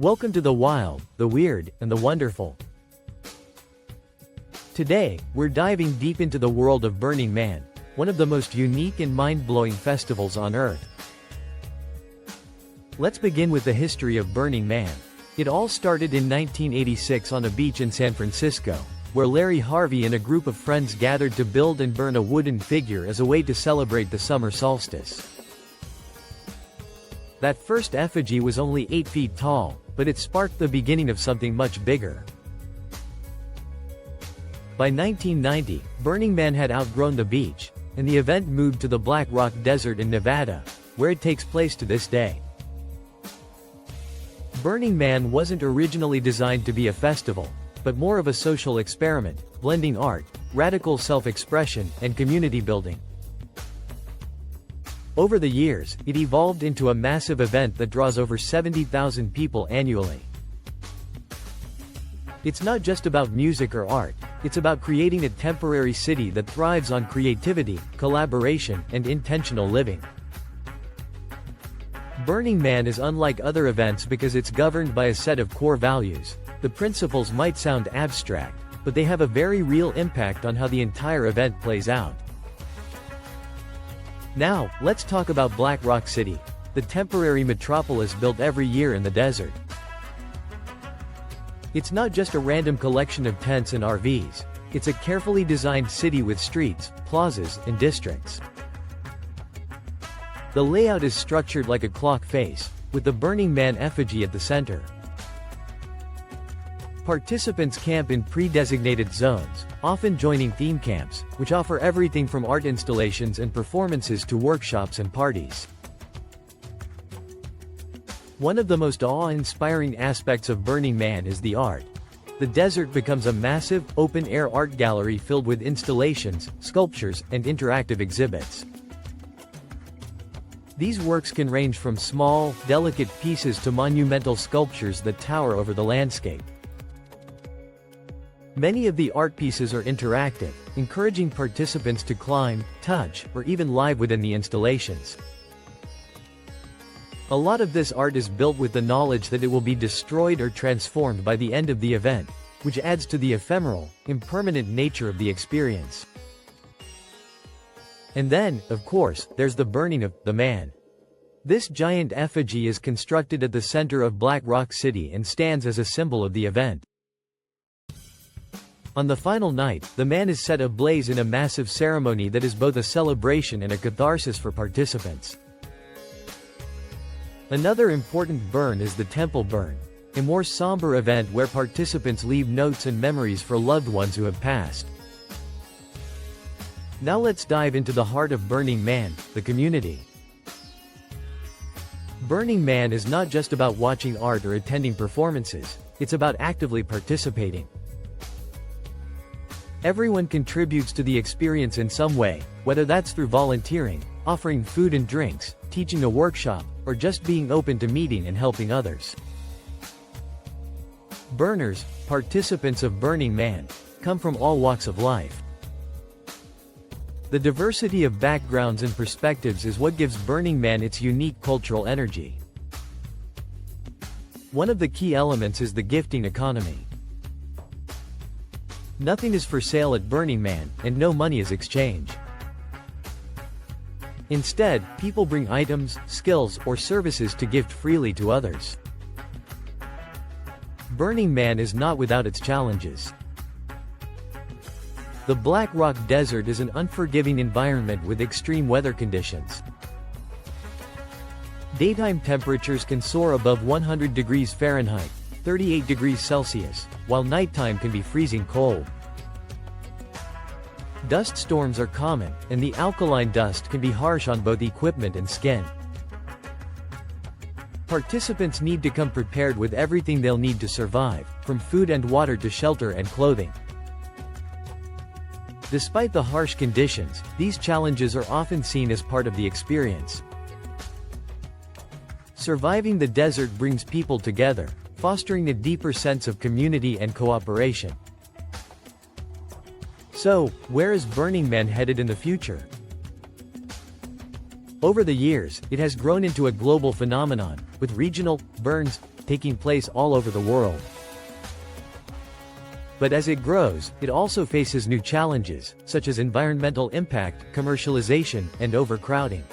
Welcome to the wild, the weird, and the wonderful. Today, we're diving deep into the world of Burning Man, one of the most unique and mind-blowing festivals on Earth. Let's begin with the history of Burning Man. It all started in 1986 on a beach in San Francisco, where Larry Harvey and a group of friends gathered to build and burn a wooden figure as a way to celebrate the summer solstice. That first effigy was only 8 feet tall, but it sparked the beginning of something much bigger. By 1990, Burning Man had outgrown the beach, and the event moved to the Black Rock Desert in Nevada, where it takes place to this day. Burning Man wasn't originally designed to be a festival, but more of a social experiment, blending art, radical self-expression, and community building. Over the years, it evolved into a massive event that draws over 70,000 people annually. It's not just about music or art, it's about creating a temporary city that thrives on creativity, collaboration, and intentional living. Burning Man is unlike other events because it's governed by a set of core values. The principles might sound abstract, but they have a very real impact on how the entire event plays out. Now, let's talk about Black Rock City, the temporary metropolis built every year in the desert. It's not just a random collection of tents and RVs, it's a carefully designed city with streets, plazas, and districts. The layout is structured like a clock face, with the Burning Man effigy at the center. Participants camp in pre-designated zones, often joining theme camps, which offer everything from art installations and performances to workshops and parties. One of the most awe-inspiring aspects of Burning Man is the art. The desert becomes a massive, open-air art gallery filled with installations, sculptures, and interactive exhibits. These works can range from small, delicate pieces to monumental sculptures that tower over the landscape. Many of the art pieces are interactive, encouraging participants to climb, touch, or even live within the installations. A lot of this art is built with the knowledge that it will be destroyed or transformed by the end of the event, which adds to the ephemeral, impermanent nature of the experience. And then, of course, there's the burning of the man. This giant effigy is constructed at the center of Black Rock City and stands as a symbol of the event. On the final night, the man is set ablaze in a massive ceremony that is both a celebration and a catharsis for participants. Another important burn is the Temple Burn, a more somber event where participants leave notes and memories for loved ones who have passed. Now let's dive into the heart of Burning Man, the community. Burning Man is not just about watching art or attending performances, it's about actively participating. Everyone contributes to the experience in some way, whether that's through volunteering, offering food and drinks, teaching a workshop, or just being open to meeting and helping others. Burners, participants of Burning Man, come from all walks of life. The diversity of backgrounds and perspectives is what gives Burning Man its unique cultural energy. One of the key elements is the gifting economy. Nothing is for sale at Burning Man, and no money is exchanged. Instead, people bring items, skills, or services to gift freely to others. Burning Man is not without its challenges. The Black Rock Desert is an unforgiving environment with extreme weather conditions. Daytime temperatures can soar above 100 degrees Fahrenheit, 38 degrees Celsius, while nighttime can be freezing cold. Dust storms are common, and the alkaline dust can be harsh on both equipment and skin. Participants need to come prepared with everything they'll need to survive, from food and water to shelter and clothing. Despite the harsh conditions, these challenges are often seen as part of the experience. Surviving the desert brings people together, fostering a deeper sense of community and cooperation. So, where is Burning Man headed in the future? Over the years, it has grown into a global phenomenon, with regional burns taking place all over the world. But as it grows, it also faces new challenges, such as environmental impact, commercialization, and overcrowding.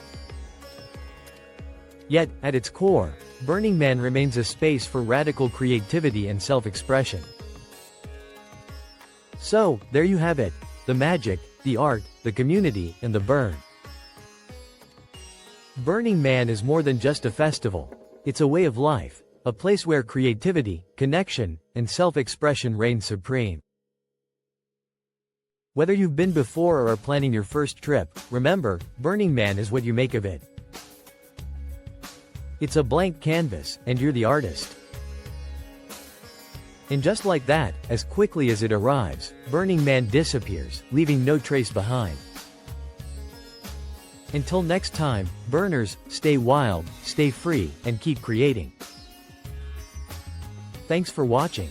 Yet, at its core, Burning Man remains a space for radical creativity and self-expression. So, there you have it. The magic, the art, the community, and the burn. Burning Man is more than just a festival. It's a way of life, a place where creativity, connection, and self-expression reign supreme. Whether you've been before or are planning your first trip, remember, Burning Man is what you make of it. It's a blank canvas, and you're the artist. And just like that, as quickly as it arrives, Burning Man disappears, leaving no trace behind. Until next time, Burners, stay wild, stay free, and keep creating. Thanks for watching.